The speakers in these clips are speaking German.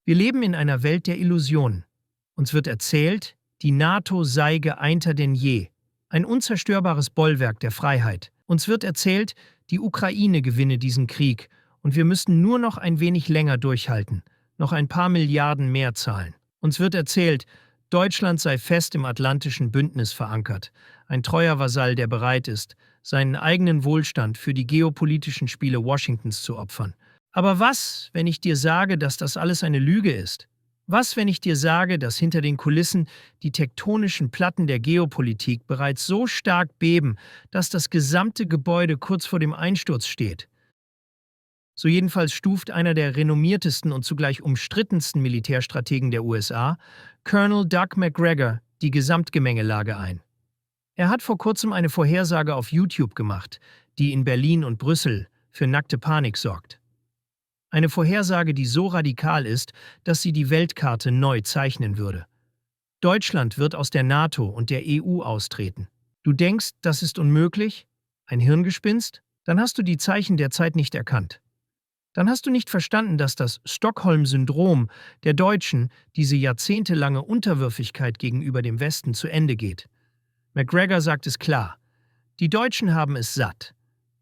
Wir leben in einer Welt der Illusionen. Uns wird erzählt, die NATO sei geeinter denn je, ein unzerstörbares Bollwerk der Freiheit. Uns wird erzählt, die Ukraine gewinne diesen Krieg und wir müssten nur noch ein wenig länger durchhalten, noch ein paar Milliarden mehr zahlen. Uns wird erzählt, Deutschland sei fest im atlantischen Bündnis verankert, ein treuer Vasall, der bereit ist, seinen eigenen Wohlstand für die geopolitischen Spiele Washingtons zu opfern. Aber was, wenn ich dir sage, dass das alles eine Lüge ist? Was, wenn ich dir sage, dass hinter den Kulissen die tektonischen Platten der Geopolitik bereits so stark beben, dass das gesamte Gebäude kurz vor dem Einsturz steht? So jedenfalls stuft einer der renommiertesten und zugleich umstrittensten Militärstrategen der USA, Colonel Doug Macgregor, die Gesamtgemengelage ein. Er hat vor kurzem eine Vorhersage auf YouTube gemacht, die in Berlin und Brüssel für nackte Panik sorgt. Eine Vorhersage, die so radikal ist, dass sie die Weltkarte neu zeichnen würde. Deutschland wird aus der NATO und der EU austreten. Du denkst, das ist unmöglich? Ein Hirngespinst? Dann hast du die Zeichen der Zeit nicht erkannt. Dann hast du nicht verstanden, dass das Stockholm-Syndrom der Deutschen, diese jahrzehntelange Unterwürfigkeit gegenüber dem Westen, zu Ende geht. Macgregor sagt es klar: Die Deutschen haben es satt.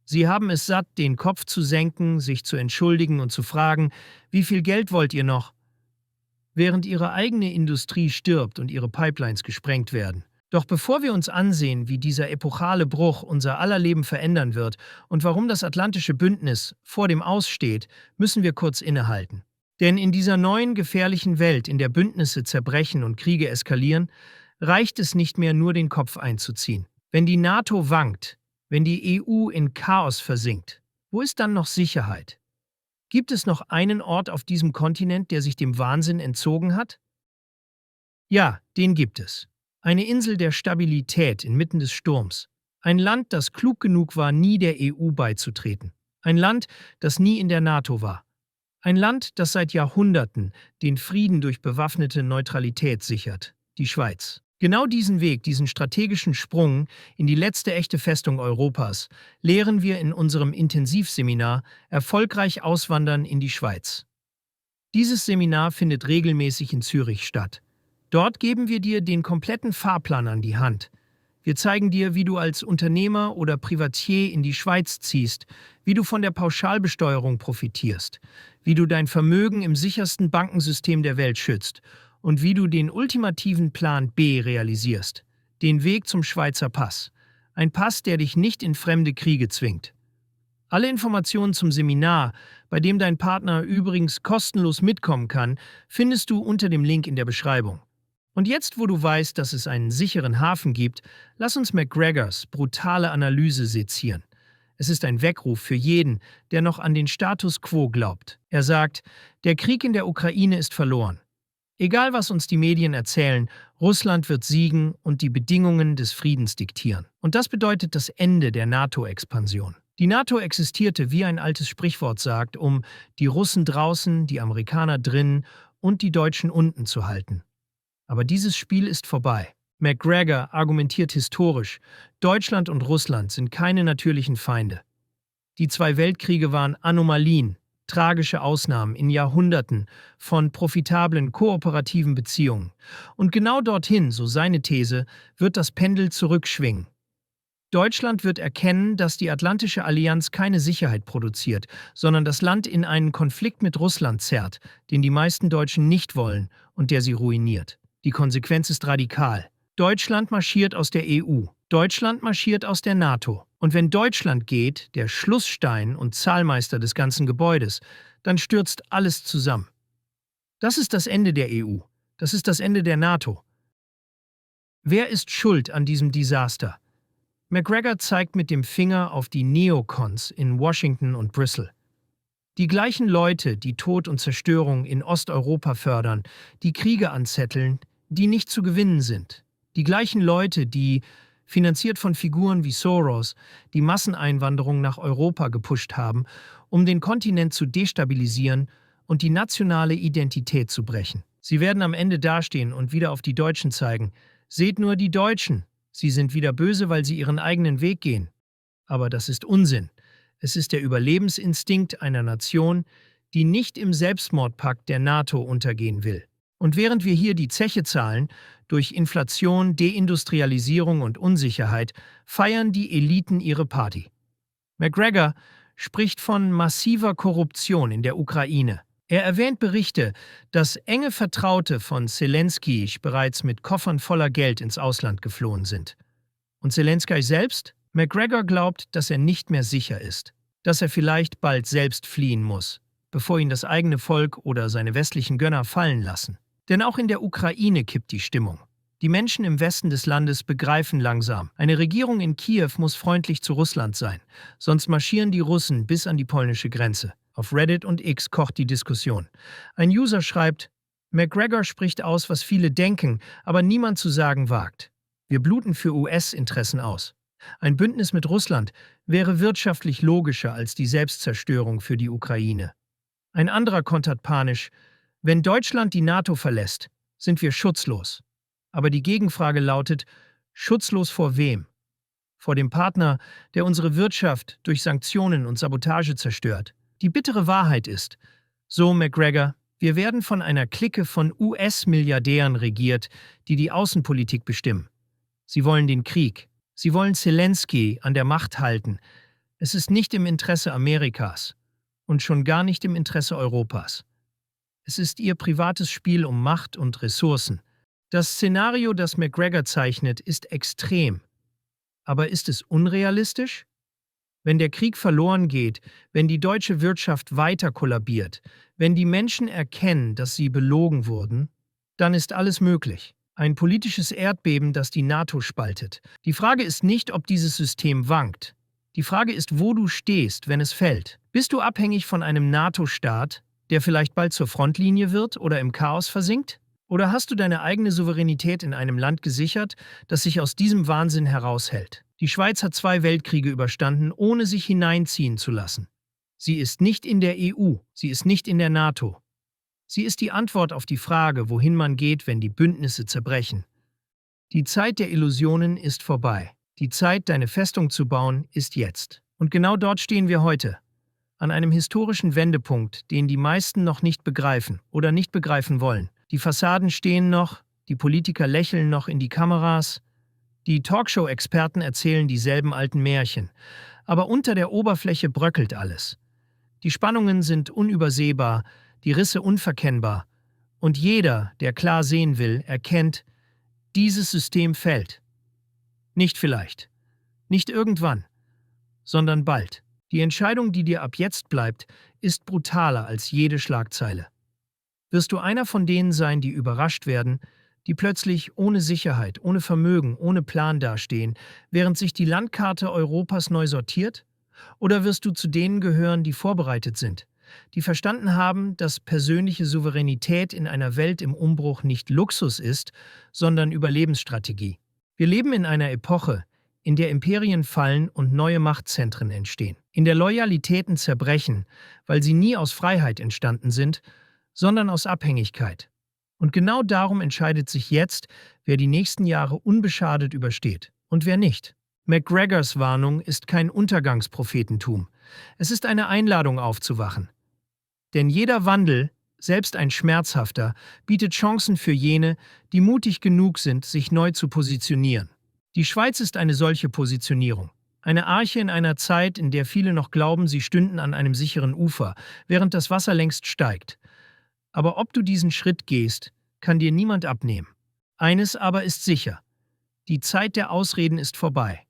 Sie haben es satt, den Kopf zu senken, sich zu entschuldigen und zu fragen, wie viel Geld wollt ihr noch? Während ihre eigene Industrie stirbt und ihre Pipelines gesprengt werden. Doch bevor wir uns ansehen, wie dieser epochale Bruch unser aller Leben verändern wird und warum das Atlantische Bündnis vor dem Aus steht, müssen wir kurz innehalten. Denn in dieser neuen, gefährlichen Welt, in der Bündnisse zerbrechen und Kriege eskalieren, reicht es nicht mehr, nur den Kopf einzuziehen. Wenn die NATO wankt, wenn die EU in Chaos versinkt, wo ist dann noch Sicherheit? Gibt es noch einen Ort auf diesem Kontinent, der sich dem Wahnsinn entzogen hat? Ja, den gibt es. Eine Insel der Stabilität inmitten des Sturms. Ein Land, das klug genug war, nie der EU beizutreten. Ein Land, das nie in der NATO war. Ein Land, das seit Jahrhunderten den Frieden durch bewaffnete Neutralität sichert. Die Schweiz. Genau diesen Weg, diesen strategischen Sprung in die letzte echte Festung Europas, lehren wir in unserem Intensivseminar Erfolgreich auswandern in die Schweiz. Dieses Seminar findet regelmäßig in Zürich statt. Dort geben wir dir den kompletten Fahrplan an die Hand. Wir zeigen dir, wie du als Unternehmer oder Privatier in die Schweiz ziehst, wie du von der Pauschalbesteuerung profitierst, wie du dein Vermögen im sichersten Bankensystem der Welt schützt und wie du den ultimativen Plan B realisierst, den Weg zum Schweizer Pass. Ein Pass, der dich nicht in fremde Kriege zwingt. Alle Informationen zum Seminar, bei dem dein Partner übrigens kostenlos mitkommen kann, findest du unter dem Link in der Beschreibung. Und jetzt, wo du weißt, dass es einen sicheren Hafen gibt, lass uns Macgregors brutale Analyse sezieren. Es ist ein Weckruf für jeden, der noch an den Status quo glaubt. Er sagt, der Krieg in der Ukraine ist verloren. Egal, was uns die Medien erzählen, Russland wird siegen und die Bedingungen des Friedens diktieren. Und das bedeutet das Ende der NATO-Expansion. Die NATO existierte, wie ein altes Sprichwort sagt, um die Russen draußen, die Amerikaner drinnen und die Deutschen unten zu halten. Aber dieses Spiel ist vorbei. Macgregor argumentiert historisch, Deutschland und Russland sind keine natürlichen Feinde. Die zwei Weltkriege waren Anomalien, tragische Ausnahmen in Jahrhunderten von profitablen, kooperativen Beziehungen. Und genau dorthin, so seine These, wird das Pendel zurückschwingen. Deutschland wird erkennen, dass die Atlantische Allianz keine Sicherheit produziert, sondern das Land in einen Konflikt mit Russland zerrt, den die meisten Deutschen nicht wollen und der sie ruiniert. Die Konsequenz ist radikal. Deutschland marschiert aus der EU. Deutschland marschiert aus der NATO. Und wenn Deutschland geht, der Schlussstein und Zahlmeister des ganzen Gebäudes, dann stürzt alles zusammen. Das ist das Ende der EU. Das ist das Ende der NATO. Wer ist schuld an diesem Desaster? Macgregor zeigt mit dem Finger auf die Neocons in Washington und Brüssel. Die gleichen Leute, die Tod und Zerstörung in Osteuropa fördern, die Kriege anzetteln, die nicht zu gewinnen sind. Die gleichen Leute, die, finanziert von Figuren wie Soros, die Masseneinwanderung nach Europa gepusht haben, um den Kontinent zu destabilisieren und die nationale Identität zu brechen. Sie werden am Ende dastehen und wieder auf die Deutschen zeigen. Seht nur die Deutschen. Sie sind wieder böse, weil sie ihren eigenen Weg gehen. Aber das ist Unsinn. Es ist der Überlebensinstinkt einer Nation, die nicht im Selbstmordpakt der NATO untergehen will. Und während wir hier die Zeche zahlen, durch Inflation, Deindustrialisierung und Unsicherheit, feiern die Eliten ihre Party. McGregor spricht von massiver Korruption in der Ukraine. Er erwähnt Berichte, dass enge Vertraute von Zelensky bereits mit Koffern voller Geld ins Ausland geflohen sind. Und Zelensky selbst? McGregor glaubt, dass er nicht mehr sicher ist, dass er vielleicht bald selbst fliehen muss, bevor ihn das eigene Volk oder seine westlichen Gönner fallen lassen. Denn auch in der Ukraine kippt die Stimmung. Die Menschen im Westen des Landes begreifen langsam, eine Regierung in Kiew muss freundlich zu Russland sein, sonst marschieren die Russen bis an die polnische Grenze. Auf Reddit und X kocht die Diskussion. Ein User schreibt, McGregor spricht aus, was viele denken, aber niemand zu sagen wagt. Wir bluten für US-Interessen aus. Ein Bündnis mit Russland wäre wirtschaftlich logischer als die Selbstzerstörung für die Ukraine. Ein anderer kontert panisch, wenn Deutschland die NATO verlässt, sind wir schutzlos. Aber die Gegenfrage lautet, schutzlos vor wem? Vor dem Partner, der unsere Wirtschaft durch Sanktionen und Sabotage zerstört. Die bittere Wahrheit ist, so McGregor, wir werden von einer Clique von US-Milliardären regiert, die die Außenpolitik bestimmen. Sie wollen den Krieg. Sie wollen Zelensky an der Macht halten. Es ist nicht im Interesse Amerikas und schon gar nicht im Interesse Europas. Es ist ihr privates Spiel um Macht und Ressourcen. Das Szenario, das McGregor zeichnet, ist extrem. Aber ist es unrealistisch? Wenn der Krieg verloren geht, wenn die deutsche Wirtschaft weiter kollabiert, wenn die Menschen erkennen, dass sie belogen wurden, dann ist alles möglich. Ein politisches Erdbeben, das die NATO spaltet. Die Frage ist nicht, ob dieses System wankt. Die Frage ist, wo du stehst, wenn es fällt. Bist du abhängig von einem NATO-Staat, der vielleicht bald zur Frontlinie wird oder im Chaos versinkt? Oder hast du deine eigene Souveränität in einem Land gesichert, das sich aus diesem Wahnsinn heraushält? Die Schweiz hat 2 Weltkriege überstanden, ohne sich hineinziehen zu lassen. Sie ist nicht in der EU, sie ist nicht in der NATO. Sie ist die Antwort auf die Frage, wohin man geht, wenn die Bündnisse zerbrechen. Die Zeit der Illusionen ist vorbei. Die Zeit, deine Festung zu bauen, ist jetzt. Und genau dort stehen wir heute. An einem historischen Wendepunkt, den die meisten noch nicht begreifen oder nicht begreifen wollen. Die Fassaden stehen noch, die Politiker lächeln noch in die Kameras, die Talkshow-Experten erzählen dieselben alten Märchen. Aber unter der Oberfläche bröckelt alles. Die Spannungen sind unübersehbar, die Risse unverkennbar. Und jeder, der klar sehen will, erkennt, dieses System fällt. Nicht vielleicht, nicht irgendwann, sondern bald. Die Entscheidung, die dir ab jetzt bleibt, ist brutaler als jede Schlagzeile. Wirst du einer von denen sein, die überrascht werden, die plötzlich ohne Sicherheit, ohne Vermögen, ohne Plan dastehen, während sich die Landkarte Europas neu sortiert? Oder wirst du zu denen gehören, die vorbereitet sind, die verstanden haben, dass persönliche Souveränität in einer Welt im Umbruch nicht Luxus ist, sondern Überlebensstrategie? Wir leben in einer Epoche, in der Imperien fallen und neue Machtzentren entstehen, in der Loyalitäten zerbrechen, weil sie nie aus Freiheit entstanden sind, sondern aus Abhängigkeit. Und genau darum entscheidet sich jetzt, wer die nächsten Jahre unbeschadet übersteht und wer nicht. McGregors Warnung ist kein Untergangsprophetentum. Es ist eine Einladung aufzuwachen. Denn jeder Wandel, selbst ein schmerzhafter, bietet Chancen für jene, die mutig genug sind, sich neu zu positionieren. Die Schweiz ist eine solche Positionierung. Eine Arche in einer Zeit, in der viele noch glauben, sie stünden an einem sicheren Ufer, während das Wasser längst steigt. Aber ob du diesen Schritt gehst, kann dir niemand abnehmen. Eines aber ist sicher: Die Zeit der Ausreden ist vorbei.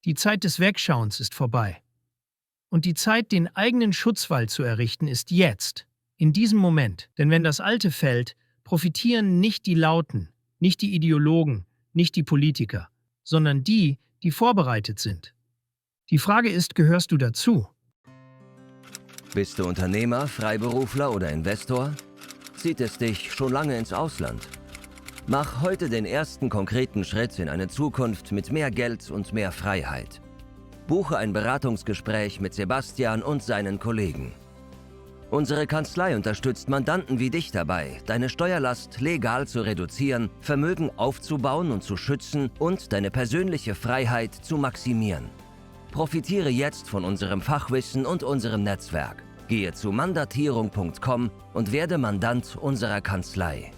Die Zeit des Wegschauens ist vorbei. Und die Zeit, den eigenen Schutzwall zu errichten, ist jetzt, in diesem Moment. Denn wenn das Alte fällt, profitieren nicht die Lauten, nicht die Ideologen, nicht die Politiker, sondern die, die vorbereitet sind. Die Frage ist, gehörst du dazu? Bist du Unternehmer, Freiberufler oder Investor? Zieht es dich schon lange ins Ausland? Mach heute den ersten konkreten Schritt in eine Zukunft mit mehr Geld und mehr Freiheit. Buche ein Beratungsgespräch mit Sebastian und seinen Kollegen. Unsere Kanzlei unterstützt Mandanten wie dich dabei, deine Steuerlast legal zu reduzieren, Vermögen aufzubauen und zu schützen und deine persönliche Freiheit zu maximieren. Profitiere jetzt von unserem Fachwissen und unserem Netzwerk. Gehe zu mandatierung.com und werde Mandant unserer Kanzlei.